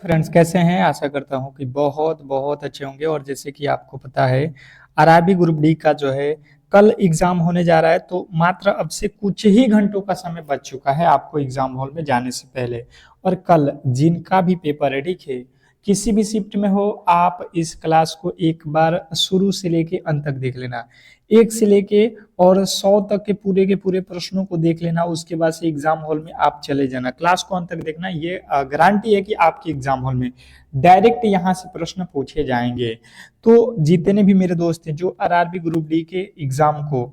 Friends कैसे हैं। आशा करता हूं कि बहुत बहुत अच्छे होंगे। और जैसे कि आपको पता है आरआरबी ग्रुप डी का जो है कल एग्जाम होने जा रहा है, तो मात्र अब से कुछ ही घंटों का समय बच चुका है आपको एग्जाम हॉल में जाने से पहले। और कल जिनका भी पेपर है, ठीक है, किसी भी शिफ्ट में हो, आप इस क्लास को एक बार शुरू से लेके अंत तक देख लेना। एक से लेके और 100 तक के पूरे प्रश्नों को देख लेना। उसके बाद से एग्जाम हॉल में आप चले जाना, क्लास को अंत तक देखना। ये गारंटी है कि आपके एग्जाम हॉल में डायरेक्ट यहाँ से प्रश्न पूछे जाएंगे। तो जितने भी मेरे दोस्त हैं जो आरआरबी ग्रुप डी के एग्जाम को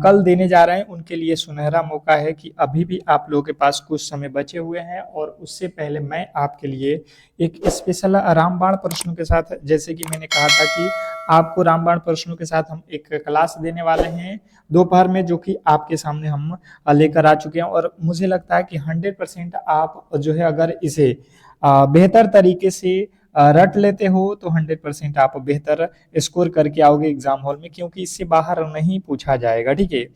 कल देने जा रहे हैं, उनके लिए सुनहरा मौका है कि अभी भी आप लोगों के पास कुछ समय बचे हुए हैं। और उससे पहले मैं आपके लिए एक स्पेशल रामबाण प्रश्नों के साथ, जैसे कि मैंने कहा था कि आपको रामबाण प्रश्नों के साथ हम एक क्लास देने वाले हैं दोपहर में, जो कि आपके सामने हम लेकर आ चुके हैं। और मुझे लगता है कि 100% आप जो है अगर इसे बेहतर तरीके से रट लेते हो तो 100% आप बेहतर स्कोर करके आओगे एग्जाम हॉल में, क्योंकि इससे बाहर नहीं पूछा जाएगा। ठीक है,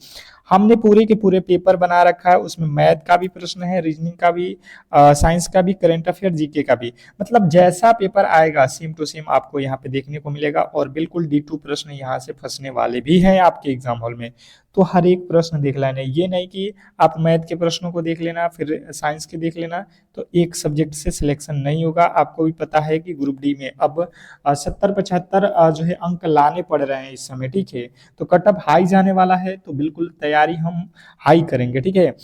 हमने पूरे के पूरे पेपर बना रखा है। उसमें मैथ का भी प्रश्न है, रीजनिंग का भी, साइंस का भी, करंट अफेयर, जीके का भी। मतलब जैसा पेपर आएगा सेम टू सेम आपको यहाँ पे देखने को मिलेगा। और बिल्कुल D2 प्रश्न यहाँ से फंसने वाले भी हैं आपके एग्जाम हॉल में। तो हर एक प्रश्न देख लेना, ये नहीं कि आप मैथ के प्रश्नों को देख लेना फिर साइंस के देख लेना, तो एक सब्जेक्ट से सिलेक्शन नहीं होगा। आपको भी पता है कि ग्रुप डी में अब 70-75 जो है अंक लाने पड़ रहे हैं इस समय। ठीक है, तो कट ऑफ हाई जाने वाला है, तो बिल्कुल तैयारी हम हाई करेंगे। ठीक है,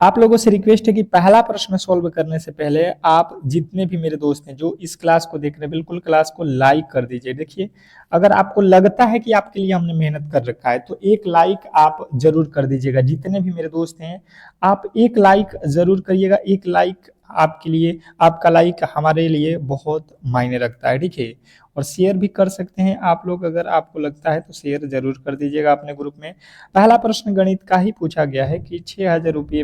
आप लोगों से रिक्वेस्ट है कि पहला प्रश्न सॉल्व करने से पहले आप जितने भी मेरे दोस्त हैं जो इस क्लास को देख रहे हैं, बिल्कुल क्लास को लाइक कर दीजिए। देखिए, अगर आपको लगता है कि आपके लिए हमने मेहनत कर रखा है तो एक लाइक आप जरूर कर दीजिएगा। जितने भी मेरे दोस्त हैं आप एक लाइक जरूर करिएगा। एक लाइक आपके लिए, आपका लाइक हमारे लिए बहुत मायने रखता है। ठीक है, और शेयर भी कर सकते हैं आप लोग, अगर आपको लगता है तो शेयर जरूर कर दीजिएगा अपने ग्रुप में। पहला प्रश्न गणित का ही पूछा गया है कि 6,000 रुपये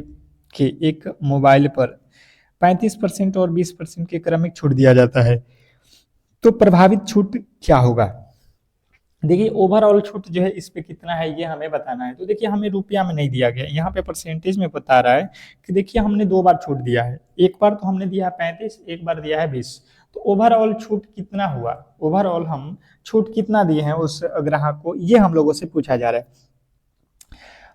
के एक मोबाइल पर 35% और 20% के क्रमिक छूट दिया जाता है, तो प्रभावित छूट क्या होगा। देखिए, ओवरऑल छूट जो है इस पे कितना है ये हमें बताना है। तो देखिए, हमें रुपया में नहीं दिया गया, यहाँ पे परसेंटेज में बता रहा है कि देखिए हमने 2 बार छूट दिया है। एक बार तो हमने दिया है 35, एक बार दिया है 20। तो ओवरऑल छूट कितना हुआ, ओवरऑल हम छूट कितना दिए हैं उस ग्राहक को, ये हम लोगों से पूछा जा रहा है।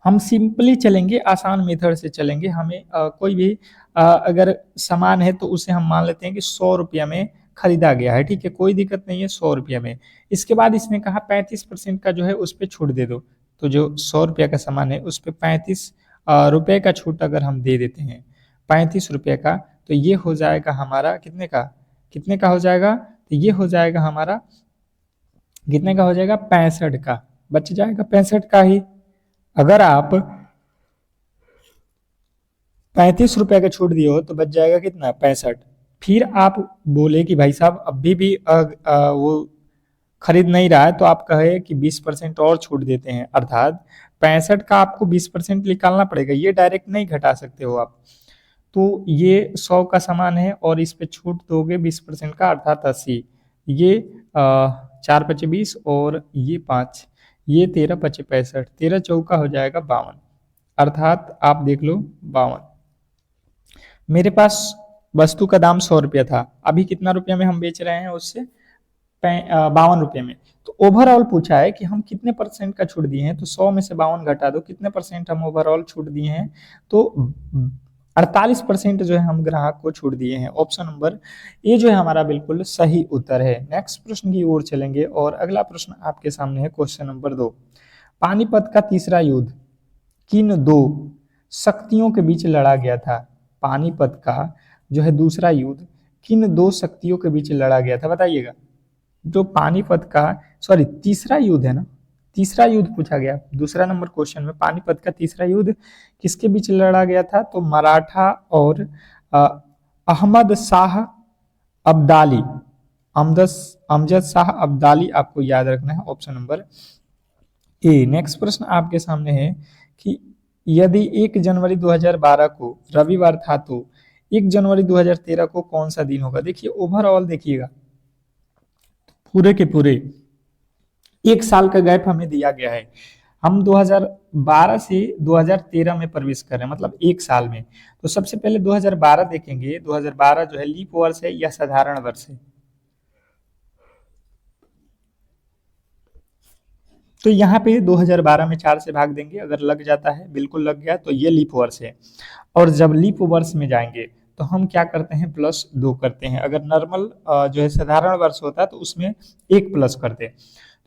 हम सिंपली चलेंगे, आसान मेथड से चलेंगे। हमें कोई भी अगर सामान है तो उसे हम मान लेते हैं कि 100 रुपया में खरीदा गया है। ठीक है, कोई दिक्कत नहीं है, 100 रुपया में। इसके बाद इसने कहा 35% का जो है उस पर छूट दे दो। तो जो 100 रुपया का सामान है उस पर 35 रुपये का छूट अगर हम दे देते हैं, 35 रुपये का, तो ये हो जाएगा हमारा कितने का, कितने का हो जाएगा, तो ये हो जाएगा हमारा कितने का हो जाएगा, 65 का। बच जाएगा 65 का ही। अगर आप 35 रुपए का छूट दिए हो तो बच जाएगा कितना, 65। फिर आप बोले कि भाई साहब अभी भी वो खरीद नहीं रहा है, तो आप कहे कि 20% और छूट देते हैं, अर्थात 65 का आपको 20% निकालना पड़ेगा। ये डायरेक्ट नहीं घटा सकते हो आप। तो ये 100 का सामान है और इस पे छूट दोगे 20% का, अर्थात 80। ये 4×5 = 20 और ये 5, ये 13×5 = 65, 13×4 हो जाएगा 52, अर्थात आप देख लो 52। मेरे पास वस्तु का दाम 100 रुपया था, अभी कितना रुपया में हम बेच रहे हैं उससे, 52 रुपये में। तो ओवरऑल पूछा है कि हम कितने परसेंट का छूट दिए हैं, तो 100 में से 52 घटा दो, कितने परसेंट हम ओवरऑल छूट दिए हैं, तो 48% जो है हम ग्राहक को छूट दिए हैं। ऑप्शन नंबर ए जो है हमारा बिल्कुल सही उत्तर है। नेक्स्ट प्रश्न की ओर चलेंगे और अगला प्रश्न आपके सामने है, क्वेश्चन नंबर 2। पानीपत का तीसरा युद्ध किन 2 शक्तियों के बीच लड़ा गया था। पानीपत का जो है दूसरा युद्ध किन 2 शक्तियों के बीच लड़ा गया था, बताइएगा। जो पानीपत का, सॉरी तीसरा युद्ध है ना, तीसरा युद्ध पूछा गया दूसरा नंबर क्वेश्चन में। पानीपत का तीसरा युद्ध किसके बीच लड़ा गया था, तो मराठा और अहमद शाह अब्दाली, अमजद शाह अब्दाली, आपको याद रखना है, ऑप्शन नंबर ए। नेक्स्ट प्रश्न आपके सामने है कि यदि 1 जनवरी 2012 को रविवार था तो 1 जनवरी 2013 को कौन सा दिन होगा। देखिए, ओवरऑल देखिएगा, पूरे के पूरे 1 साल का गैप हमें दिया गया है। हम 2012 से 2013 में प्रवेश कर रहे हैं, मतलब एक साल में। तो सबसे पहले 2012 देखेंगे। 2012 जो है लीप वर्ष है या साधारण वर्ष है? तो यहाँ पे 2012 में 4 से भाग देंगे, अगर लग जाता है, बिल्कुल लग गया, तो ये लीप वर्ष है। और जब लीप वर्ष में जाएंगे तो हम क्या करते हैं, +2 करते हैं। अगर नॉर्मल जो है साधारण वर्ष होता है तो उसमें 1 प्लस करते हैं।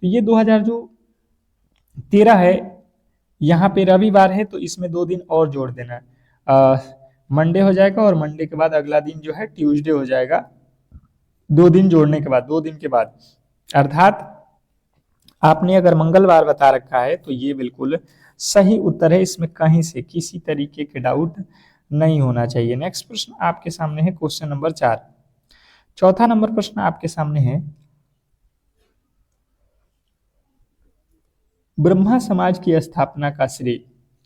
तो ये 2013 है, यहाँ पे रविवार है तो इसमें 2 दिन और जोड़ देना है। मंडे हो जाएगा और मंडे के बाद अगला दिन जो है ट्यूसडे हो जाएगा। 2 दिन जोड़ने के बाद, 2 दिन के बाद, अर्थात आपने अगर मंगलवार बता रखा है तो ये बिल्कुल सही उत्तर है। इसमें कहीं से किसी तरीके के डाउट नहीं होना चाहिए। नेक्स्ट प्रश्न आपके सामने है क्वेश्चन नंबर 4। चौथा नंबर प्रश्न आपके सामने है, ब्रह्मा समाज की स्थापना का श्रेय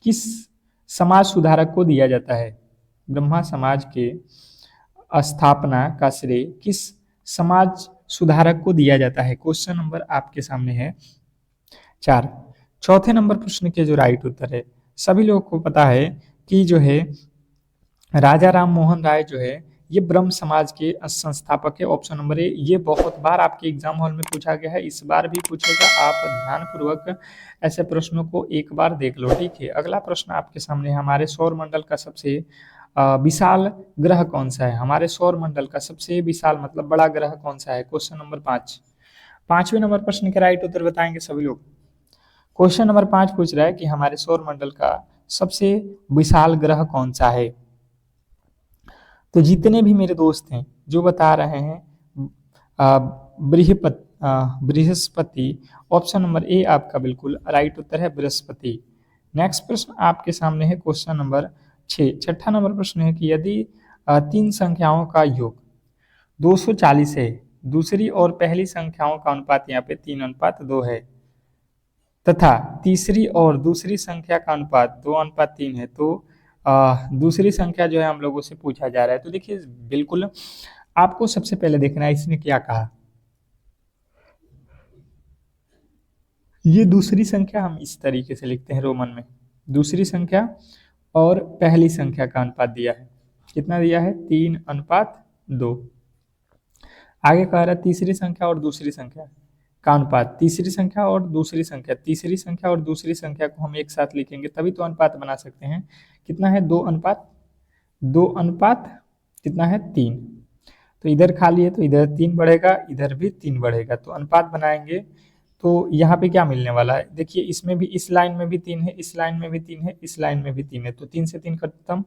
किस समाज सुधारक को दिया जाता है? ब्रह्मा समाज के स्थापना का श्रेय किस समाज सुधारक को दिया जाता है? क्वेश्चन नंबर आपके सामने है 4। चौथे नंबर प्रश्न के जो राइट उत्तर है, सभी लोगों को पता है कि जो है राजा राम मोहन राय जो है ये ब्रह्म समाज के संस्थापक है। Option number A. ये बहुत बार आपके एग्जाम हॉल में पूछा गया है, इस बार भी पूछेगा। आप ध्यानपूर्वक ऐसे प्रश्नों को एक बार देख लो, ठीक है। अगला प्रश्न आपके सामने है, हमारे सौर मंडल का सबसे विशाल ग्रह कौन सा है? हमारे सौर मंडल का सबसे विशाल मतलब बड़ा ग्रह कौन सा है? Question number 5। 5वें नंबर प्रश्न के राइट उत्तर बताएंगे सभी लोग। क्वेश्चन नंबर 5 पूछ रहा है कि हमारे सौर मंडल का सबसे विशाल ग्रह कौन सा है? तो जितने भी मेरे दोस्त हैं जो बता रहे हैं बृहस्पति, ऑप्शन नंबर ए आपका बिल्कुल राइट उत्तर है, बृहस्पति। नेक्स्ट प्रश्न आपके सामने है क्वेश्चन नंबर 6। छठा नंबर प्रश्न है कि यदि 3 संख्याओं का योग 240 है, दूसरी और पहली संख्याओं का अनुपात यहाँ पे 3:2 है, तथा तीसरी और दूसरी संख्या का अनुपात 2:3 है, तो दूसरी संख्या जो है हम लोगों से पूछा जा रहा है। तो देखिए बिल्कुल आपको सबसे पहले देखना है इसने क्या कहा। ये दूसरी संख्या हम इस तरीके से लिखते हैं रोमन में, दूसरी संख्या और पहली संख्या का अनुपात दिया है, कितना दिया है? 3:2। आगे कह रहा है तीसरी संख्या और दूसरी संख्या का अनुपात, तीसरी संख्या और दूसरी संख्या, तीसरी संख्या और दूसरी संख्या को हम एक साथ लिखेंगे तभी तो अनुपात बना सकते हैं। कितना है? 2:2 कितना है? 3। तो इधर खाली है तो इधर 3 बढ़ेगा, इधर भी 3 बढ़ेगा, तो अनुपात बनाएंगे तो यहाँ पे क्या मिलने वाला है? देखिए इसमें भी, इस लाइन में भी 3 है, इस लाइन में भी 3 है, इस लाइन में भी 3 है, तो 3 से 3 खत्म,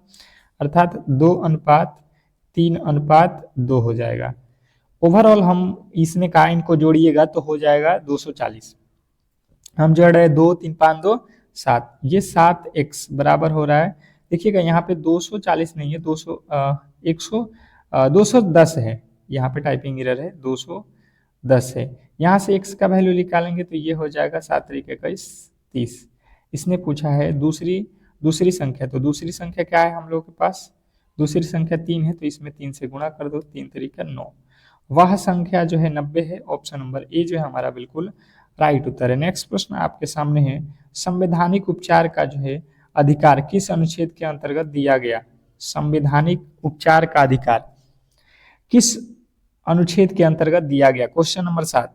अर्थात 2:3:2 हो जाएगा। ओवरऑल हम इसमें का इनको जोड़िएगा तो हो जाएगा 240। हम जोड़ रहे 2 3 5 2 7, ये 7x बराबर हो रहा है। देखिएगा यहाँ पे 240 नहीं है, 210 है, यहाँ पे टाइपिंग एरर है, 210 है। यहाँ से x का वैल्यू निकालेंगे तो ये हो जाएगा 7 3 21 30। इसने पूछा है दूसरी संख्या, तो दूसरी संख्या क्या है हम लोग के पास? दूसरी संख्या 3 है, तो इसमें 3 से गुणा कर दो, 3 3 9। वह संख्या जो है 90 है। ऑप्शन नंबर ए जो है हमारा बिल्कुल राइट उत्तर है। नेक्स्ट प्रश्न आपके सामने है, संवैधानिक उपचार का जो है अधिकार किस अनुच्छेद के अंतर्गत दिया गया? संवैधानिक उपचार का अधिकार किस अनुच्छेद के अंतर्गत दिया गया? Question number 7।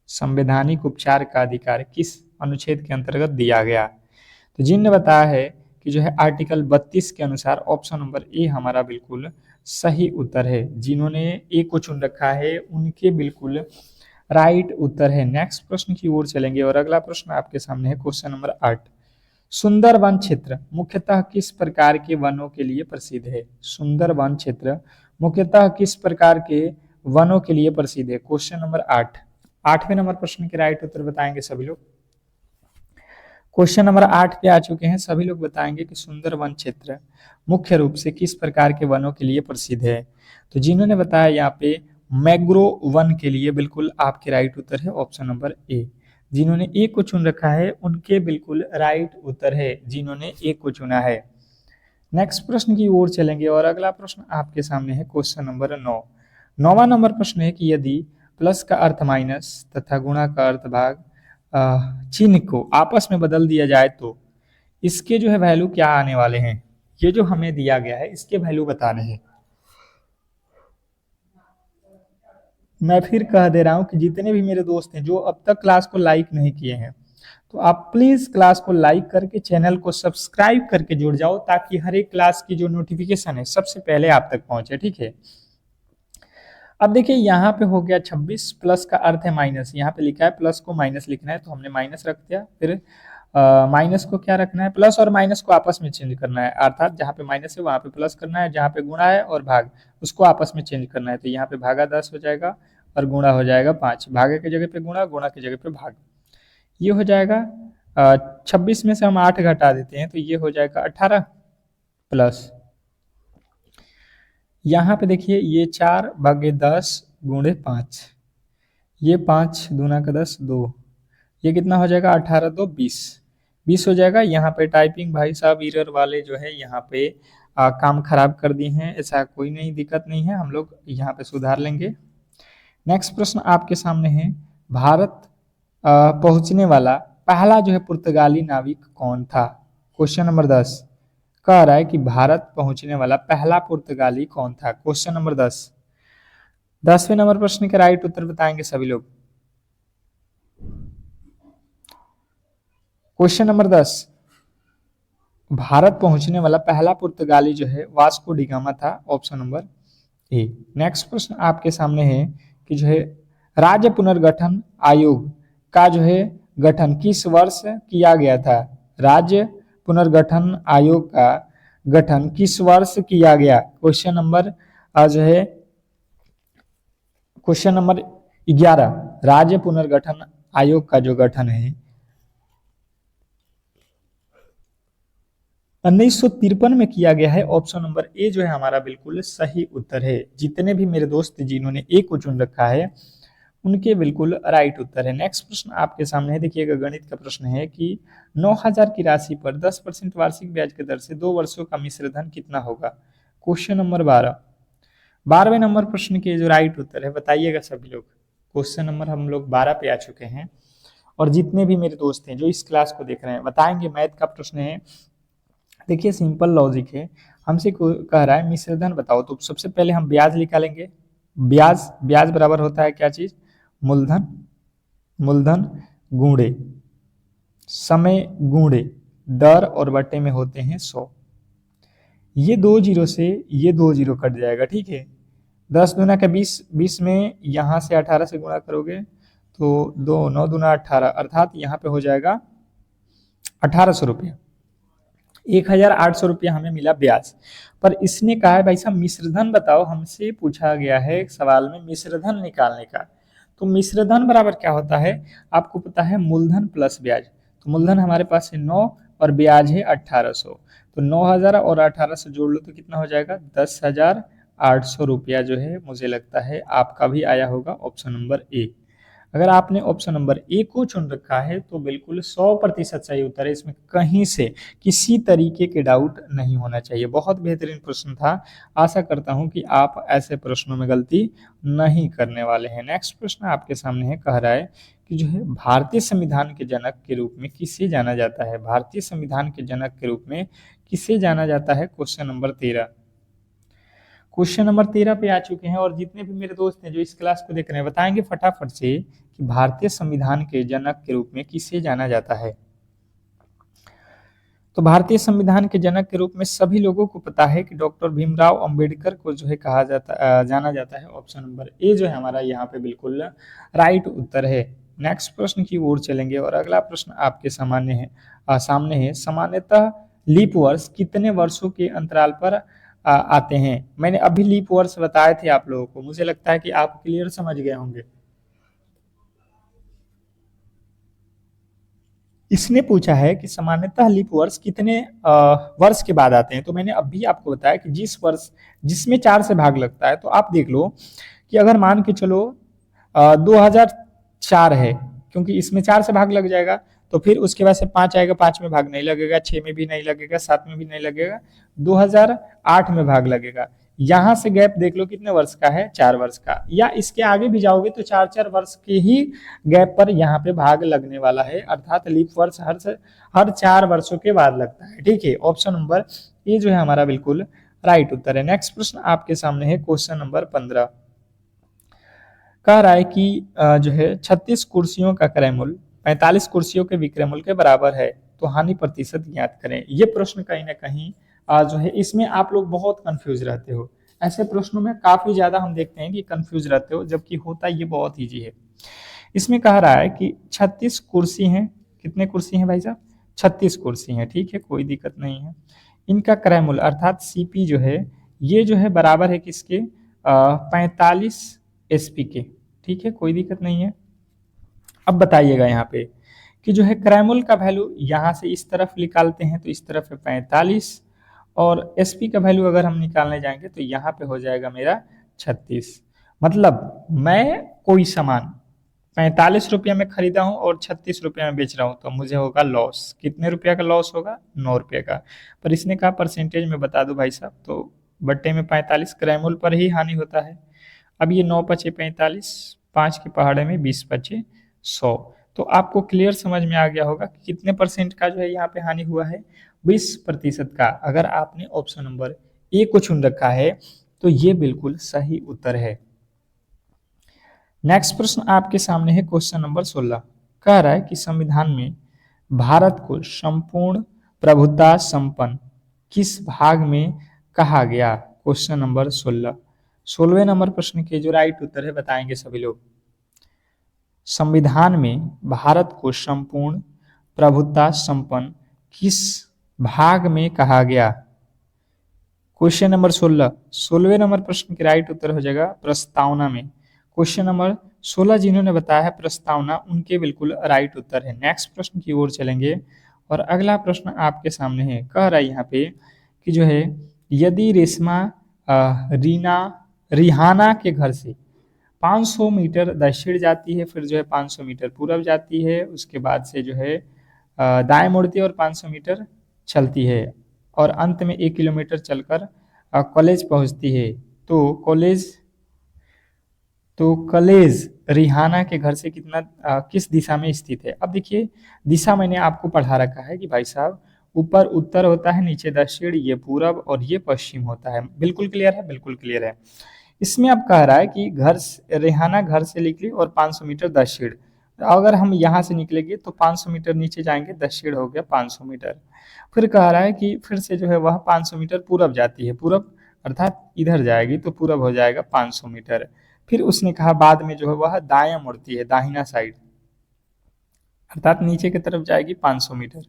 संवैधानिक उपचार का अधिकार किस अनुच्छेद के अंतर्गत दिया गया? तो जिनने बताया है कि जो है आर्टिकल 32 के अनुसार, ऑप्शन नंबर ए हमारा बिल्कुल सही उत्तर है। जिन्होंने ए को चुन रखा है उनके बिल्कुल राइट उत्तर है। नेक्स्ट प्रश्न की ओर चलेंगे और अगला प्रश्न आपके सामने है क्वेश्चन नंबर 8। सुंदर वन क्षेत्र मुख्यतः किस प्रकार के वनों के लिए प्रसिद्ध है? सुंदर वन क्षेत्र मुख्यतः किस प्रकार के वनों के लिए प्रसिद्ध है? Question number 8। 8वें नंबर प्रश्न के राइट उत्तर बताएंगे सभी लोग। क्वेश्चन नंबर 8 पे आ चुके हैं, सभी लोग बताएंगे कि सुंदर वन क्षेत्र मुख्य रूप से किस प्रकार के वनों के लिए प्रसिद्ध है? तो जिन्होंने बताया यहाँ पे मैग्रो वन के लिए, बिल्कुल आपके राइट उत्तर है ऑप्शन नंबर ए। जिन्होंने ए को चुन रखा है उनके बिल्कुल राइट उत्तर है, जिन्होंने ए को चुना है। नेक्स्ट प्रश्न की ओर चलेंगे और अगला प्रश्न आपके सामने है क्वेश्चन नंबर 9। 9वां नंबर प्रश्न है कि यदि प्लस का अर्थ माइनस तथा गुणा का अर्थ भाग चिन्ह को आपस में बदल दिया जाए तो इसके जो है वैल्यू क्या आने वाले हैं, ये जो हमें दिया गया है इसके वैल्यू बताने हैं। मैं फिर कह दे रहा हूं कि जितने भी मेरे दोस्त हैं जो अब तक क्लास को लाइक नहीं किए हैं, तो आप प्लीज क्लास को लाइक करके चैनल को सब्सक्राइब करके जुड़ जाओ, ताकि हर एक क्लास की जो नोटिफिकेशन है सबसे पहले आप तक पहुंचे, ठीक है। अब देखिए यहाँ पे हो गया 26, प्लस का अर्थ है माइनस, यहाँ पे लिखा है प्लस को माइनस लिखना है तो हमने माइनस रख दिया। फिर माइनस को क्या रखना है, प्लस और माइनस को आपस में चेंज करना है, अर्थात जहाँ पे माइनस है वहाँ पे प्लस करना है, जहाँ पे गुणा है और भाग उसको आपस में चेंज करना है। तो यहाँ पे भागा 10 हो जाएगा और गुणा हो जाएगा 5, भागे की जगह पे गुणा, गुणा की जगह पे भाग। ये हो जाएगा 26 में से हम 8 घटा देते हैं तो ये हो जाएगा 18, प्लस यहाँ पे देखिए ये 4 भागे 10 गुणे 5, ये 5 दूना का 10 2, ये कितना हो जाएगा 18 2 20, 20 हो जाएगा। यहाँ पे टाइपिंग भाई साहब एरर वाले जो है यहाँ पे काम खराब कर दिए हैं, ऐसा कोई नहीं, दिक्कत नहीं है, हम लोग यहाँ पे सुधार लेंगे। नेक्स्ट प्रश्न आपके सामने है, भारत पहुंचने वाला पहला जो है पुर्तगाली नाविक कौन था। क्वेश्चन नंबर 10 कह रहा है कि भारत पहुंचने वाला पहला पुर्तगाली कौन था। क्वेश्चन नंबर 10, 10वें नंबर प्रश्न के राइट उत्तर बताएंगे सभी लोग। क्वेश्चन नंबर 10, भारत पहुंचने वाला पहला पुर्तगाली जो है वास्को डी गामा था, ऑप्शन नंबर ए। नेक्स्ट प्रश्न आपके सामने है कि जो है राज्य पुनर्गठन आयोग का जो है गठन किस वर्ष किया गया था। राज्य पुनर्गठन आयोग का गठन किस वर्ष किया गया। क्वेश्चन नंबर जो है क्वेश्चन नंबर 11, राज्य पुनर्गठन आयोग का जो गठन है 1953 में किया गया है, ऑप्शन नंबर ए जो है हमारा बिल्कुल सही उत्तर है। जितने भी मेरे दोस्त जिन्होंने ए को चुन रखा है उनके बिल्कुल राइट उत्तर है। नेक्स्ट प्रश्न आपके सामने है, देखिएगा गणित का प्रश्न है कि 9000 की राशि पर 10% वार्षिक ब्याज की दर से 2 वर्षों का मिश्र धन कितना होगा। क्वेश्चन नंबर 12, 12वें नंबर प्रश्न के जो राइट उत्तर है बताइएगा सभी लोग। क्वेश्चन नंबर हम लोग 12 पे आ चुके हैं और जितने भी मेरे दोस्त हैं जो इस क्लास को देख रहे हैं बताएंगे। मैथ का प्रश्न है, देखिए सिंपल लॉजिक है, हमसे कह रहा है मिश्र धन बताओ, तो सबसे पहले हम ब्याज निकालेंगे। ब्याज ब्याज बराबर होता है क्या चीज, मूलधन, मूलधन गुणे समय गुणे दर और बटे में होते हैं 100। ये 2 जीरो से ये 2 जीरो कट जाएगा, ठीक है। 10 दूना का 20, 20 में यहाँ से 18 से गुणा करोगे तो 2 9 दूना 18, अर्थात यहाँ पे हो जाएगा 1800 रुपया, 1800 रुपया हमें मिला ब्याज। पर इसने कहा है भाई साहब मिश्रधन बताओ, हमसे पूछा गया है एक सवाल में मिश्रधन निकालने का। तो मिश्रधन बराबर क्या होता है आपको पता है, मूलधन प्लस ब्याज। तो मूलधन हमारे पास है 9 और ब्याज है 1800, तो 9000 और 1800 जोड़ लो तो कितना हो जाएगा 10,800 रुपया जो है मुझे लगता है आपका भी आया होगा ऑप्शन नंबर ए। अगर आपने ऑप्शन नंबर ए को चुन रखा है तो बिल्कुल 100% सही उत्तर है, इसमें कहीं से किसी तरीके के डाउट नहीं होना चाहिए। बहुत बेहतरीन प्रश्न था, आशा करता हूं कि आप ऐसे प्रश्नों में गलती नहीं करने वाले हैं। नेक्स्ट प्रश्न आपके सामने है, कह रहा है कि जो है भारतीय संविधान के जनक के रूप में किसे जाना जाता है। भारतीय संविधान के जनक के रूप में किसे जाना जाता है। क्वेश्चन नंबर 13, क्वेश्चन नंबर 13 पे आ चुके हैं और जितने भी मेरे दोस्त हैं जो इस क्लास को देख रहे हैं बताएंगे फटाफट से कि भारतीय संविधान के जनक के रूप में किसे जाना जाता है। तो भारतीय संविधान के जनक के रूप में सभी लोगों को पता है कि डॉक्टर भीमराव अंबेडकर को जो है कहा जाता जाना जाता है। ऑप्शन नंबर ए जो है हमारा यहाँ पे बिल्कुल राइट उत्तर है। नेक्स्ट प्रश्न की ओर चलेंगे और अगला प्रश्न आपके सामान्य है सामने है, सामान्यतः लीप वर्ष कितने वर्षों के अंतराल पर आते हैं। मैंने अभी लीप वर्ष बताए थे आप लोगों को, मुझे लगता है कि आप क्लियर समझ गए होंगे। इसने पूछा है कि सामान्यतः लीप वर्ष कितने वर्ष के बाद आते हैं। तो मैंने अभी आपको बताया कि जिस वर्ष जिसमें 4 से भाग लगता है, तो आप देख लो कि अगर मान के चलो 2004 है, क्योंकि इसमें 4 से भाग लग जाएगा, तो फिर उसके बाद से 5 आएगा, 5 में भाग नहीं लगेगा, 6 में भी नहीं लगेगा, 7 में भी नहीं लगेगा, 2008 में भाग लगेगा। यहाँ से गैप देख लो कितने वर्ष का है, 4 वर्ष का, या इसके आगे भी जाओगे तो 4-4 वर्ष के ही गैप पर यहाँ पे भाग लगने वाला है, अर्थात लीप वर्ष हर 4 वर्षों के बाद लगता है। ठीक है, ऑप्शन नंबर ये जो है हमारा बिल्कुल राइट उत्तर है। नेक्स्ट प्रश्न आपके सामने है क्वेश्चन नंबर 15। कह रहा है कि जो है 36 कुर्सियों का क्रय मूल्य 45 कुर्सियों के विक्रय मूल्य के बराबर है, तो हानि प्रतिशत ज्ञात करें। ये प्रश्न कहीं ना कहीं जो है इसमें आप लोग बहुत कंफ्यूज रहते हो। ऐसे प्रश्नों में काफी ज्यादा हम देखते हैं कि कंफ्यूज रहते हो, जबकि होता ये बहुत ईजी है। इसमें कह रहा है कि 36 कुर्सी हैं। कितने कुर्सी हैं भाई साहब? 36 कुर्सी हैं। ठीक है, कोई दिक्कत नहीं है। इनका क्रय मूल्य अर्थात सीपी जो है ये जो है बराबर है किसके? 45 एसपी के। ठीक है, कोई दिक्कत नहीं है। अब बताइएगा यहाँ पे कि जो है क्रय मूल्य का वैल्यू यहाँ से इस तरफ निकालते हैं तो इस तरफ है 45, और एसपी का वैल्यू अगर हम निकालने जाएंगे तो यहाँ पे हो जाएगा मेरा 36। मतलब मैं कोई सामान 45 रुपया में खरीदा हूँ और 36 रुपया में बेच रहा हूँ, तो मुझे होगा लॉस। कितने रुपया का लॉस होगा? 9 रुपये का। पर इसने कहा परसेंटेज में बता दो भाई साहब, तो बट्टे में 45 क्रय मूल्य पर ही हानि होता है। अब ये 9 पचे 45, 5 के पहाड़े में 20 पचे 100। तो आपको क्लियर समझ में आ गया होगा कि कितने परसेंट का जो है यहाँ पे हानि हुआ है? 20% का। अगर आपने ऑप्शन नंबर ए को चुन रखा है तो ये बिल्कुल सही उत्तर है। नेक्स्ट प्रश्न आपके सामने है क्वेश्चन नंबर 16। कह रहा है कि संविधान में भारत को संपूर्ण प्रभुता संपन्न किस भाग में कहा गया? Question number 16। 16वें नंबर प्रश्न के जो राइट उत्तर है बताएंगे सभी लोग। संविधान में भारत को संपूर्ण प्रभुता संपन्न किस भाग में कहा गया? Question number 16। 16वें नंबर प्रश्न के राइट उत्तर हो जाएगा प्रस्तावना में। क्वेश्चन नंबर 16 जिन्होंने बताया है प्रस्तावना, उनके बिल्कुल राइट उत्तर है। नेक्स्ट प्रश्न की ओर चलेंगे और अगला प्रश्न आपके सामने है। कह रहा है यहाँ पे कि जो है यदि रेशमा रिहाना के घर से 500 मीटर दक्षिण जाती है, फिर जो है 500 मीटर पूरब जाती है, उसके बाद से जो है दाएं मुड़ती है और 500 मीटर चलती है, और अंत में 1 किलोमीटर चलकर कॉलेज पहुंचती है, तो कॉलेज रिहाना के घर से किस दिशा में स्थित है? अब देखिए दिशा मैंने आपको पढ़ा रखा है कि भाई साहब ऊपर उत्तर होता है, नीचे दक्षिण, ये पूरब और ये पश्चिम होता है। बिल्कुल क्लियर है? बिल्कुल क्लियर है। इसमें अब कह रहा है कि रेहाना घर से निकली और 500 मीटर दक्षिण। अगर हम यहाँ से निकलेंगे तो 500 मीटर नीचे जाएंगे, दक्षिण हो गया 500 मीटर। फिर कह रहा है कि फिर से जो है वह 500 मीटर पूरब जाती है, पूरब अर्थात इधर जाएगी तो पूरब हो जाएगा 500 मीटर। फिर उसने कहा बाद में जो है वह दायां मुड़ती है, दाहिना साइड, अर्थात नीचे की तरफ जाएगी 500 मीटर।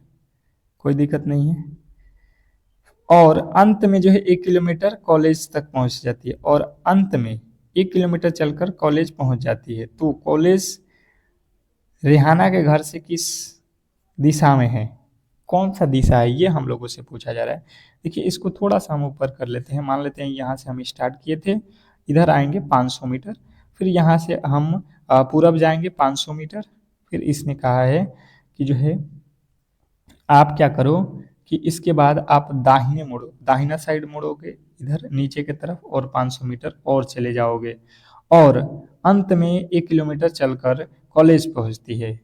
कोई दिक्कत नहीं है। और अंत में जो है 1 किलोमीटर कॉलेज तक पहुंच जाती है, और अंत में 1 किलोमीटर चलकर कॉलेज पहुंच जाती है। तो कॉलेज रेहाना के घर से किस दिशा में है? कौन सा दिशा है ये हम लोगों से पूछा जा रहा है। देखिए इसको थोड़ा सा हम ऊपर कर लेते हैं। मान लेते हैं यहाँ से हम स्टार्ट किए थे, इधर आएंगे 500 मीटर, फिर यहाँ से हम पूरब जाएंगे 500 मीटर। फिर इसने कहा है कि जो है आप क्या करो कि इसके बाद आप दाहिने मुड़ो, दाहिना साइड मुड़ोगे इधर नीचे की तरफ, और 500 मीटर और चले जाओगे, और अंत में 1 किलोमीटर चलकर कॉलेज पहुंचती है।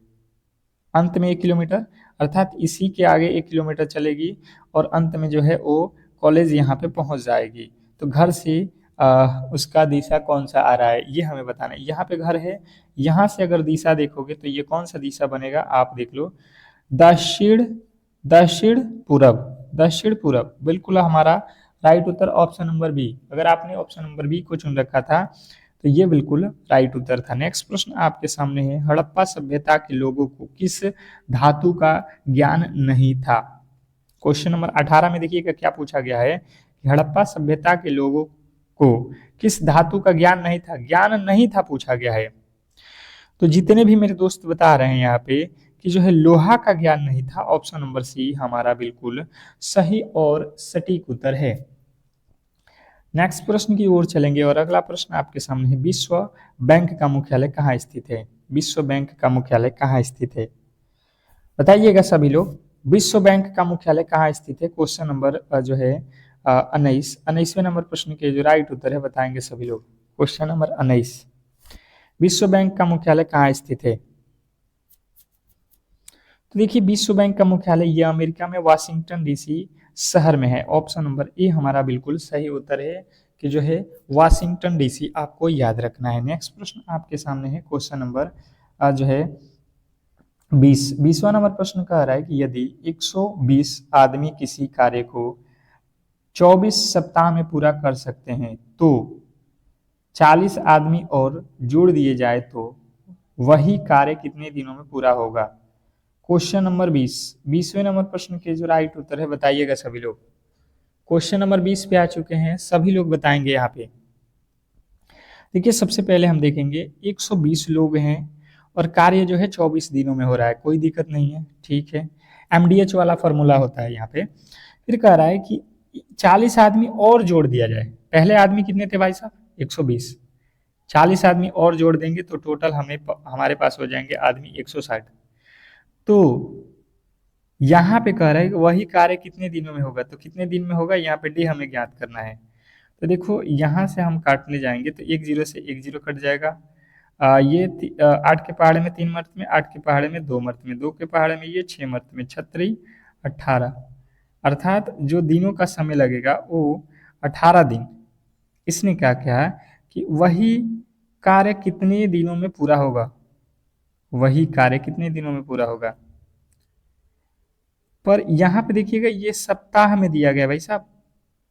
अंत में 1 किलोमीटर अर्थात इसी के आगे 1 किलोमीटर चलेगी, और अंत में जो है वो कॉलेज यहाँ पे पहुंच जाएगी। तो घर से उसका दिशा कौन सा आ रहा है ये हमें बताना है। यहाँ पे घर है, यहाँ से अगर दिशा देखोगे तो ये कौन सा दिशा बनेगा? आप देख लो, दक्षिण दक्षिण पूरब, दक्षिण पूरब। बिल्कुल हमारा राइट उत्तर ऑप्शन नंबर बी। अगर आपने ऑप्शन नंबर बी को चुन रखा था तो ये बिल्कुल राइट उत्तर था। नेक्स्ट प्रश्न आपके सामने है, हड़प्पा सभ्यता के लोगों को किस धातु का ज्ञान नहीं था? क्वेश्चन नंबर 18 में देखिएगा क्या पूछा गया है कि हड़प्पा सभ्यता के लोगों को किस धातु का ज्ञान नहीं था? ज्ञान नहीं था पूछा गया है। तो जितने भी मेरे दोस्त बता रहे हैं यहाँ पे कि जो है लोहा का ज्ञान नहीं था, ऑप्शन नंबर सी हमारा बिल्कुल सही और सटीक उत्तर है। नेक्स्ट प्रश्न की ओर चलेंगे और अगला प्रश्न आपके सामने है, विश्व बैंक का मुख्यालय कहाँ स्थित है? विश्व बैंक का मुख्यालय कहाँ स्थित है? बताइएगा सभी लोग, विश्व बैंक का मुख्यालय कहाँ स्थित है? क्वेश्चन नंबर जो है 19वें नंबर प्रश्न के जो राइट उत्तर है बताएंगे सभी लोग। क्वेश्चन नंबर 19, विश्व बैंक का मुख्यालय कहाँ स्थित है? तो देखिए विश्व बैंक का मुख्यालय ये अमेरिका में वाशिंगटन डीसी शहर में है। ऑप्शन नंबर ए हमारा बिल्कुल सही उत्तर है कि जो है वाशिंगटन डीसी आपको याद रखना है। नेक्स्ट प्रश्न आपके सामने है क्वेश्चन नंबर जो है 20वां नंबर प्रश्न कह रहा है कि यदि 120 आदमी किसी कार्य को 24 सप्ताह में पूरा कर सकते हैं तो 40 आदमी और जोड़ दिए जाए तो वही कार्य कितने दिनों में पूरा होगा? क्वेश्चन नंबर 20वें नंबर प्रश्न के जो राइट उत्तर है बताइएगा सभी लोग। क्वेश्चन नंबर 20 पे आ चुके हैं, सभी लोग बताएंगे यहाँ पे। देखिए सबसे पहले हम देखेंगे 120 लोग हैं और कार्य जो है 24 दिनों में हो रहा है, कोई दिक्कत नहीं है, ठीक है। MDH वाला फॉर्मूला होता है यहाँ पे। फिर कह रहा है कि 40 आदमी और जोड़ दिया जाए। पहले आदमी कितने थे भाई साहब? 120। 40 आदमी और जोड़ देंगे तो टोटल हमारे पास हो जाएंगे आदमी 160। तो यहाँ पे कह रहा है कि वही कार्य कितने दिनों में होगा, तो कितने दिन में होगा यहाँ पे डी हमें ज्ञात करना है। तो देखो यहाँ से हम काटने जाएंगे तो 1 0 से 1 0 कट जाएगा। ये 8 के पहाड़े में 3 मर्त में, 8 के पहाड़े में 2 मर्त में, 2 के पहाड़े में ये 6 मर्त में, 36 18, अर्थात जो दिनों का समय लगेगा वो 18 दिन। इसने क्या कहा कि वही कार्य कितने दिनों में पूरा होगा, वही कार्य कितने दिनों में पूरा होगा। पर यहाँ पे देखिएगा ये सप्ताह में दिया गया भाई साहब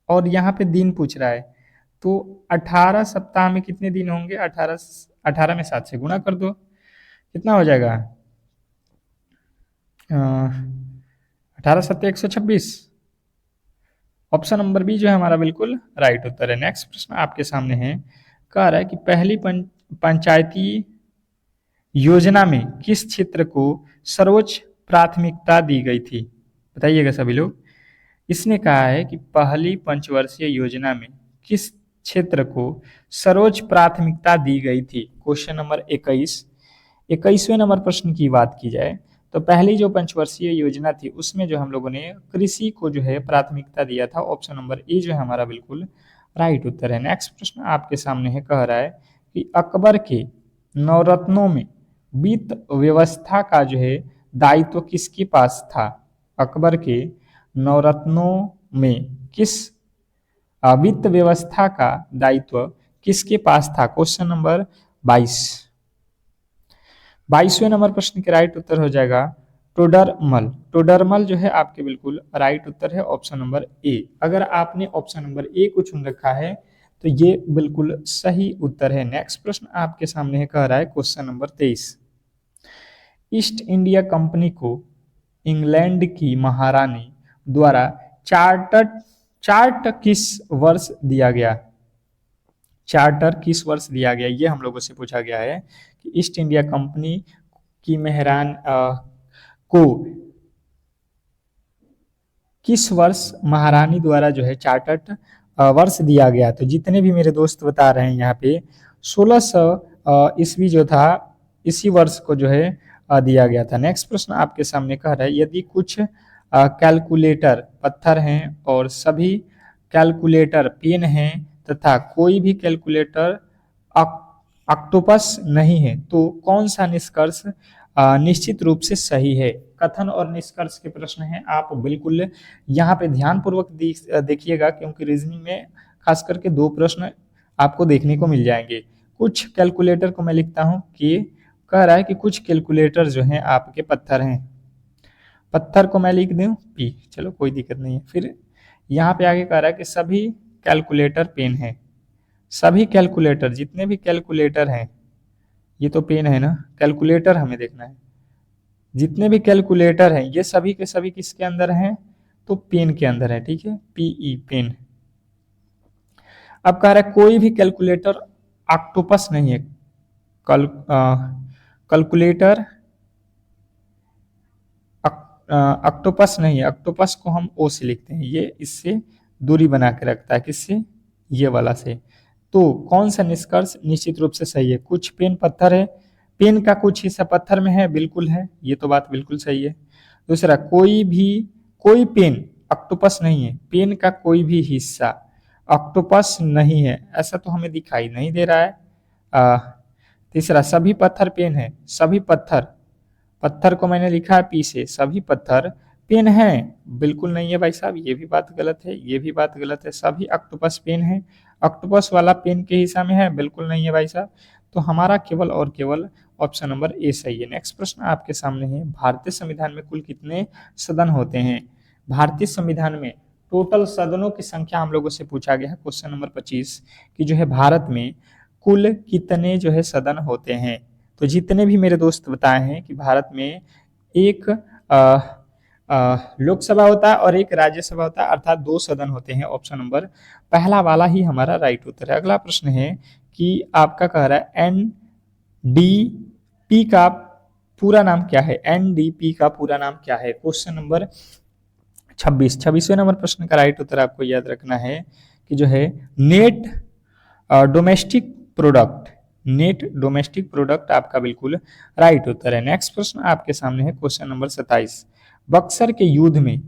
और यहाँ पे दिन पूछ रहा है, तो 18 सप्ताह में कितने दिन होंगे? 18 में 7 से गुणा कर दो, कितना हो जाएगा? 18 7 126। ऑप्शन नंबर बी जो है हमारा बिल्कुल राइट उत्तर है। नेक्स्ट प्रश्न आपके सामने है, कह रहा है कि पहली पंचायती योजना में किस क्षेत्र को सर्वोच्च प्राथमिकता दी गई थी? बताइएगा सभी लोग। इसने कहा है कि पहली पंचवर्षीय योजना में किस क्षेत्र को सर्वोच्च प्राथमिकता दी गई थी? क्वेश्चन नंबर 21वें नंबर प्रश्न की बात की जाए तो पहली जो पंचवर्षीय योजना थी उसमें जो हम लोगों ने कृषि को जो है प्राथमिकता दिया था। ऑप्शन नंबर ए जो है हमारा बिल्कुल राइट उत्तर है। नेक्स्ट प्रश्न आपके सामने है, कह रहा है कि अकबर के नवरत्नों में वित्त व्यवस्था का जो है दायित्व किसके पास था? अकबर के नवरत्नों में किस वित्त व्यवस्था का दायित्व किसके पास था? क्वेश्चन नंबर 22वें नंबर प्रश्न के राइट उत्तर हो जाएगा टोडरमल। टोडरमल जो है आपके बिल्कुल राइट उत्तर है, ऑप्शन नंबर ए। अगर आपने ऑप्शन नंबर ए को चुन रखा है तो ये बिल्कुल सही उत्तर है। नेक्स्ट प्रश्न आपके सामने है, कह रहा है question number 23, east India company को इंग्लैंड की महारानी द्वारा चार्टर किस वर्ष दिया गया? चार्टर किस वर्ष दिया गया ये हम लोगों से पूछा गया है कि ईस्ट इंडिया कंपनी की महारानी को किस वर्ष महारानी द्वारा जो है चार्टर वर्ष दिया गया। तो जितने भी मेरे दोस्त बता रहे हैं यहाँ पे 1600 ईस्वी जो था इसी वर्ष को जो है दिया गया था। नेक्स्ट प्रश्न आपके सामने कह रहा है, यदि कुछ कैलकुलेटर पत्थर हैं और सभी कैलकुलेटर पेन हैं तथा कोई भी कैलकुलेटर ऑक्टोपस नहीं है तो कौन सा निष्कर्ष निश्चित रूप से सही है? कथन और निष्कर्ष के प्रश्न हैं, आप बिल्कुल यहाँ पे ध्यानपूर्वक देखिएगा क्योंकि रीजनिंग में खास करके 2 प्रश्न आपको देखने को मिल जाएंगे। कुछ कैलकुलेटर को मैं लिखता हूँ कि कह रहा है कि कुछ कैलकुलेटर जो हैं आपके पत्थर हैं, पत्थर को मैं लिख दूं पी, चलो कोई दिक्कत नहीं है। फिर यहाँ पे आगे कह रहा है कि सभी कैलकुलेटर पेन है। सभी कैलकुलेटर जितने भी कैलकुलेटर हैं, ये तो पेन है ना, कैलकुलेटर हमें देखना है, जितने भी कैलकुलेटर हैं ये सभी के सभी किसके अंदर हैं? तो पेन के अंदर है, ठीक है, पीई पेन। अब कह रहा है कोई भी कैलकुलेटर ऑक्टोपस नहीं है। कैलकुलेटर ऑक्टोपस नहीं है, ऑक्टोपस को हम ओ से लिखते हैं, ये इससे दूरी बना के रखता है, किससे? ये वाला से। तो कौन सा निष्कर्ष निश्चित रूप से सही है? कुछ पेन पत्थर है, पेन का कुछ हिस्सा पत्थर में है, बिल्कुल है, ये तो बात बिल्कुल सही है। दूसरा, कोई पेन ऑक्टोपस नहीं है, पेन का कोई भी हिस्सा ऑक्टोपस नहीं है, ऐसा तो हमें दिखाई नहीं दे रहा है। आ, तीसरा, सभी पत्थर पेन है, सभी पत्थर, पत्थर को मैंने लिखा है पी से, सभी पत्थर पेन है, बिल्कुल नहीं है भाई साहब, ये भी बात गलत है, ये भी बात गलत है। सभी ऑक्टोपस पेन है, ऑक्टोपस वाला पेन के हिस्सा में है, बिल्कुल नहीं है भाई साहब। तो हमारा केवल और केवल ऑप्शन नंबर ए सही है। नेक्स्ट प्रश्न आपके सामने है, भारतीय संविधान में कुल कितने सदन होते हैं? भारतीय संविधान में टोटल सदनों की संख्या हम लोगों से पूछा गया है, क्वेश्चन नंबर 25 कि जो है भारत में कुल कितने जो है सदन होते हैं। तो जितने भी मेरे दोस्त बताए हैं कि भारत में एक लोकसभा होता है और एक राज्यसभा होता है, अर्थात 2 सदन होते हैं। ऑप्शन नंबर पहला वाला ही हमारा राइट उत्तर है। अगला प्रश्न है कि आपका कह रहा है एनडीपी का पूरा नाम क्या है? एनडीपी का पूरा नाम क्या है? क्वेश्चन नंबर 26वें नंबर प्रश्न का राइट उत्तर आपको याद रखना है कि जो है net domestic product, net domestic product आपका बिल्कुल राइट उत्तर है। नेक्स्ट प्रश्न आपके सामने है क्वेश्चन नंबर 27, बक्सर के युद्ध में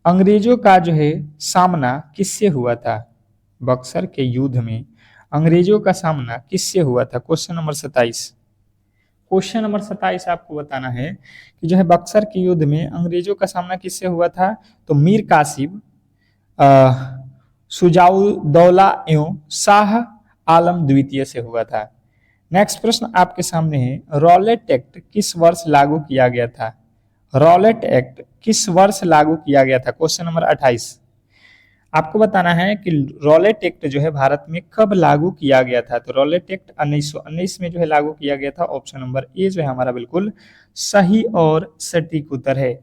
अंग्रेजों का जो है सामना किससे हुआ था? बक्सर के युद्ध में अंग्रेजों का सामना किससे हुआ था? क्वेश्चन नंबर 27, क्वेश्चन नंबर 27 आपको बताना है कि जो है बक्सर के युद्ध में अंग्रेजों का सामना किससे हुआ था? तो मीर कासिम, सुजाउद्दौला एवं शाह आलम द्वितीय से हुआ था। नेक्स्ट प्रश्न आपके सामने है, रॉलेट एक्ट किस वर्ष लागू किया गया था? रॉलेट एक्ट किस वर्ष लागू किया गया था? क्वेश्चन नंबर 28 आपको बताना है कि रॉलेट एक्ट जो है भारत में कब लागू किया गया था? तो रॉलेट एक्ट 1919 में जो है लागू किया गया था। ऑप्शन नंबर ए जो है हमारा बिल्कुल सही और सटीक उत्तर है।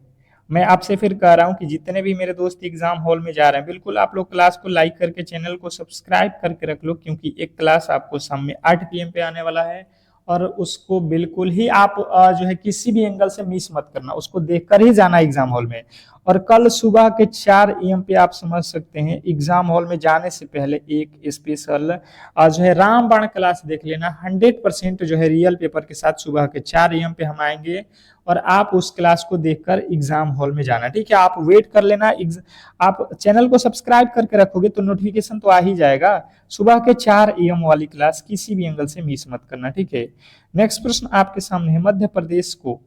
मैं आपसे फिर कह रहा हूं कि जितने भी मेरे दोस्त एग्जाम हॉल में जा रहे हैं, बिल्कुल आप लोग क्लास को लाइक करके चैनल को सब्सक्राइब करके रख लो, क्योंकि एक क्लास आपको शाम में 8 PM पे आने वाला है और उसको बिल्कुल ही आप जो है किसी भी एंगल से मिस मत करना, उसको देखकर ही जाना एग्जाम हॉल में। और कल सुबह के 4 AM पे आप समझ सकते हैं एग्जाम हॉल में जाने से पहले एक स्पेशल जो है रामबाण क्लास देख लेना। 100% जो है रियल पेपर के साथ सुबह के 4 AM पे हम आएंगे और आप उस क्लास को देखकर एग्जाम हॉल में जाना, ठीक है? आप वेट कर लेना, आप चैनल को सब्सक्राइब करके रखोगे तो नोटिफिकेशन तो आ ही जाएगा। सुबह के 4 AM वाली क्लास किसी भी एंगल से मिस मत करना, ठीक है? नेक्स्ट प्रश्न आपके सामने है, मध्य प्रदेश को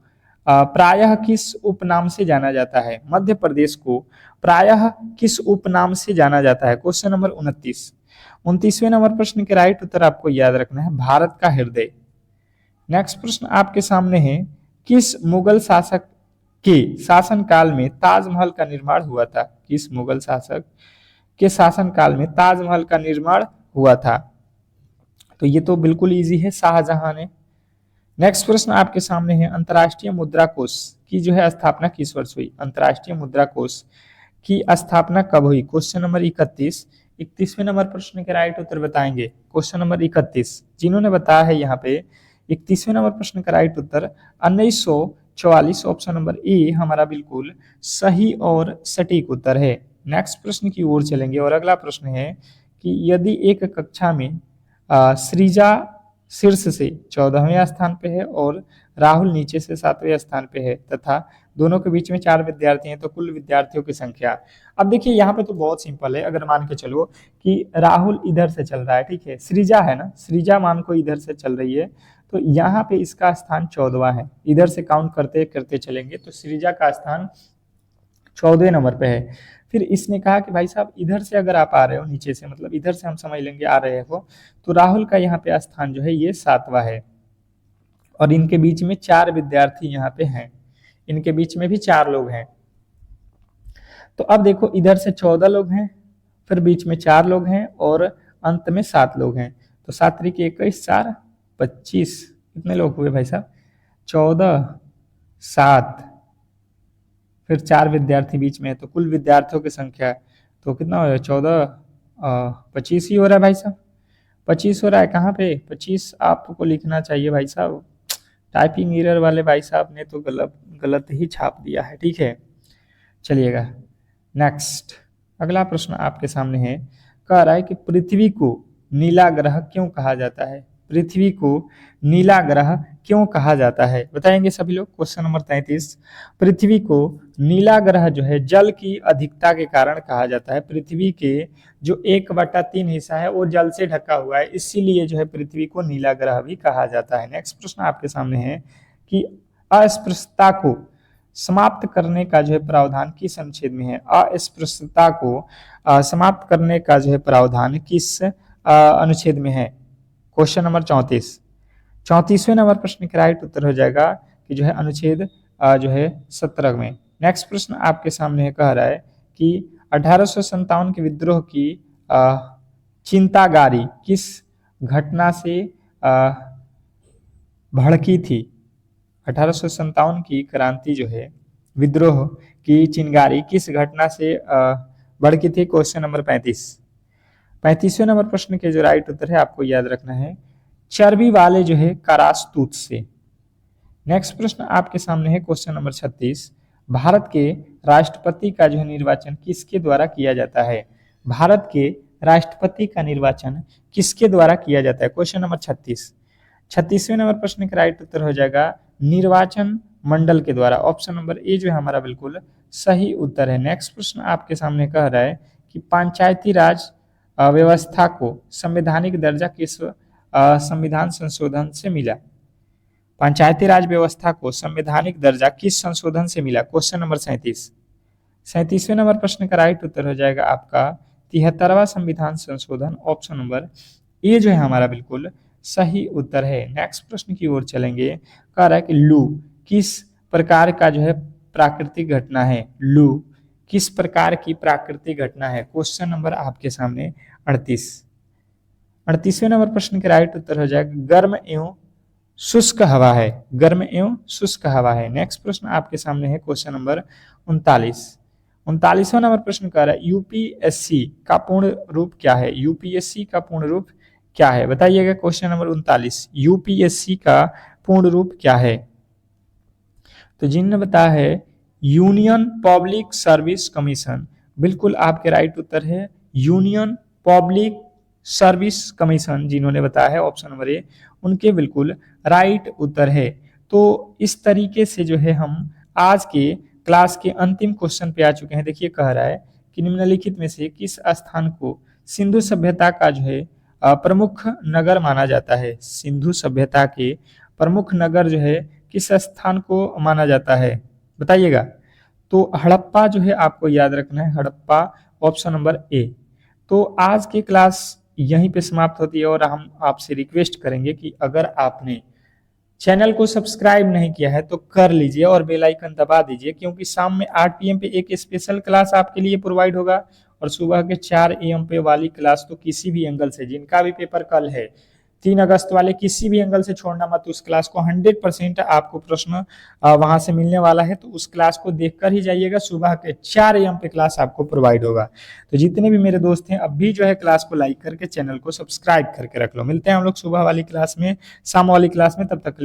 प्रायः किस उपनाम से जाना जाता है? मध्य प्रदेश को प्रायः किस उपनाम से जाना जाता है? क्वेश्चन नंबर 29वें नंबर प्रश्न के राइट उत्तर आपको याद रखना है, भारत का हृदय। नेक्स्ट प्रश्न आपके सामने है, किस मुगल शासक के शासनकाल में ताजमहल का निर्माण हुआ था? किस मुगल शासक के शासनकाल में ताजमहल का निर्माण हुआ था? तो ये तो बिल्कुल इजी है, शाहजहां ने। नेक्स्ट प्रश्न आपके सामने है, अंतर्राष्ट्रीय मुद्रा कोष की जो है स्थापना किस वर्ष हुई? अंतर्राष्ट्रीय मुद्रा कोष की स्थापना कब हुई? क्वेश्चन नंबर 31वें नंबर प्रश्न के राइट उत्तर बताएंगे। क्वेश्चन नंबर 31 जिन्होंने बताया है यहाँ पे 31वें नंबर प्रश्न का right Uttar 1944, option number A हमारा बिल्कुल सही और सटीक उत्तर है। नेक्स्ट प्रश्न की ओर चलेंगे और अगला प्रश्न है कि यदि एक कक्षा में सृजा शीर्ष से 14वें स्थान पे है और राहुल नीचे से 7वें स्थान पे है तथा दोनों के बीच में 4 विद्यार्थी हैं, तो कुल विद्यार्थियों की संख्या। अब देखिए यहाँ पे तो बहुत सिंपल है, अगर मान के चलो कि राहुल इधर से चल रहा है, ठीक है, सृजा है ना, सृजा मान को इधर से चल रही है, तो यहाँ पे इसका स्थान 14वां है। इधर से काउंट करते करते चलेंगे तो सृजा का स्थान 14वें नंबर पे है। फिर इसने कहा कि भाई साहब इधर से अगर आप आ रहे हो नीचे से, मतलब इधर से हम समझ लेंगे आ रहे हो, तो राहुल का यहाँ पे स्थान जो है ये 7वां है और इनके बीच में 4 विद्यार्थी यहाँ पे हैं, इनके बीच में भी 4 लोग हैं। तो अब देखो इधर से 14 लोग हैं, फिर बीच में 4 लोग हैं और अंत में 7 लोग हैं, तो 7 × 21 4 25 कितने लोग हुए भाई साहब? 14 7 फिर 4 विद्यार्थी बीच में, तो कुल विद्यार्थियों की संख्या तो कितना हो रहा है? 14 25 ही हो रहा है भाई साहब, 25 हो रहा है। कहाँ पे 25 आपको लिखना चाहिए भाई साहब, टाइपिंग एरर वाले भाई साहब ने तो गलत ही छाप दिया है, ठीक है? चलिएगा नेक्स्ट अगला प्रश्न आपके सामने है, कह रहा है कि पृथ्वी को नीला ग्रह क्यों कहा जाता है? पृथ्वी को नीला ग्रह क्यों कहा जाता है? बताएंगे सभी लोग। क्वेश्चन नंबर 33, पृथ्वी को नीला ग्रह जो है जल की अधिकता के कारण कहा जाता है। पृथ्वी के जो 1/3 हिस्सा है वो जल से ढका हुआ है, इसीलिए जो है पृथ्वी को नीला ग्रह भी कहा जाता है। नेक्स्ट प्रश्न आपके सामने है कि अस्पृश्यता को समाप्त करने का जो है प्रावधान किस अनुच्छेद में है? अस्पृश्यता को समाप्त करने का जो है प्रावधान किस अनुच्छेद में है? क्वेश्चन नंबर 34, 34वें नंबर प्रश्न का राइट उत्तर हो जाएगा कि जो है अनुच्छेद जो है 17 में। नेक्स्ट प्रश्न आपके सामने कह रहा है कि 1857 के विद्रोह की चिंतागारी किस घटना से भड़की थी? 1857 की क्रांति जो है विद्रोह की चिंगारी किस घटना से भड़की थी? क्वेश्चन नंबर 35, 35वें नंबर प्रश्न के जो राइट उत्तर है आपको याद रखना है चर्बी वाले जो है कारास्तूत से। नेक्स्ट प्रश्न आपके सामने है क्वेश्चन नंबर 36, भारत के राष्ट्रपति का जो है निर्वाचन किसके द्वारा किया जाता है? भारत के राष्ट्रपति का निर्वाचन किसके द्वारा किया जाता है? क्वेश्चन नंबर 36, 36वें नंबर प्रश्न का राइट उत्तर हो जाएगा निर्वाचन मंडल के द्वारा। ऑप्शन नंबर ए जो है हमारा बिल्कुल सही उत्तर है। नेक्स्ट प्रश्न आपके सामने कह रहा है कि पंचायती राज व्यवस्था को संवैधानिक दर्जा किस संविधान संशोधन से मिला? पंचायती राज व्यवस्था को संवैधानिक दर्जा किस संशोधन से मिला? क्वेश्चन नंबर 37, 37वें नंबर प्रश्न का राइट उत्तर हो जाएगा आपका 73वां संविधान संशोधन। ऑप्शन नंबर ए जो है हमारा बिल्कुल सही उत्तर है। नेक्स्ट प्रश्न की ओर चलेंगे। कह रहा है कि लू किस प्रकार का जो है प्राकृतिक घटना है? लू किस प्रकार की प्राकृतिक घटना है? क्वेश्चन नंबर आपके सामने 38वें नंबर प्रश्न का राइट उत्तर हो जाएगा गर्म एवं शुष्क हवा है। गर्म एवं शुष्क हवा है। नेक्स्ट प्रश्न आपके सामने है क्वेश्चन नंबर 39वां नंबर प्रश्न कह रहा है यूपीएससी का पूर्ण रूप क्या है? यूपीएससी का पूर्ण रूप क्या है? बताइएगा। क्वेश्चन नंबर 39, यूपीएससी का पूर्ण रूप क्या है? तो जिन्होंने बताया है यूनियन पब्लिक सर्विस कमीशन, बिल्कुल आपके राइट उत्तर है यूनियन पब्लिक सर्विस कमीशन। जिन्होंने बताया है ऑप्शन नंबर ए उनके बिल्कुल राइट उत्तर है। तो इस तरीके से जो है हम आज के क्लास के अंतिम क्वेश्चन पे आ चुके हैं। देखिए कह रहा है कि निम्नलिखित में से किस स्थान को सिंधु सभ्यता का जो है प्रमुख नगर माना जाता है? सिंधु सभ्यता के प्रमुख नगर जो है किस स्थान को माना जाता है? बताइएगा। तो हड़प्पा जो है आपको याद रखना है, हड़प्पा ऑप्शन नंबर ए। तो आज की क्लास यहीं पे समाप्त होती है और हम आपसे रिक्वेस्ट करेंगे कि अगर आपने चैनल को सब्सक्राइब नहीं किया है तो कर लीजिए और बेल आइकन दबा दीजिए, क्योंकि शाम में 8 PM पे एक स्पेशल क्लास आपके लिए प्रोवाइड होगा और सुबह के 4 AM पे वाली क्लास तो किसी भी एंगल से, जिनका भी पेपर कल है 3 अगस्त वाले, किसी भी एंगल से छोड़ना मत। उस क्लास को 100% आपको प्रश्न वहां से मिलने वाला है, तो उस क्लास को देखकर ही जाइएगा। सुबह के 4 AM पे क्लास आपको प्रोवाइड होगा। तो जितने भी मेरे दोस्त हैं अब भी जो है क्लास को लाइक करके चैनल को सब्सक्राइब करके रख लो। मिलते हैं हम लोग सुबह वाली क्लास में, शाम वाली क्लास में। तब तक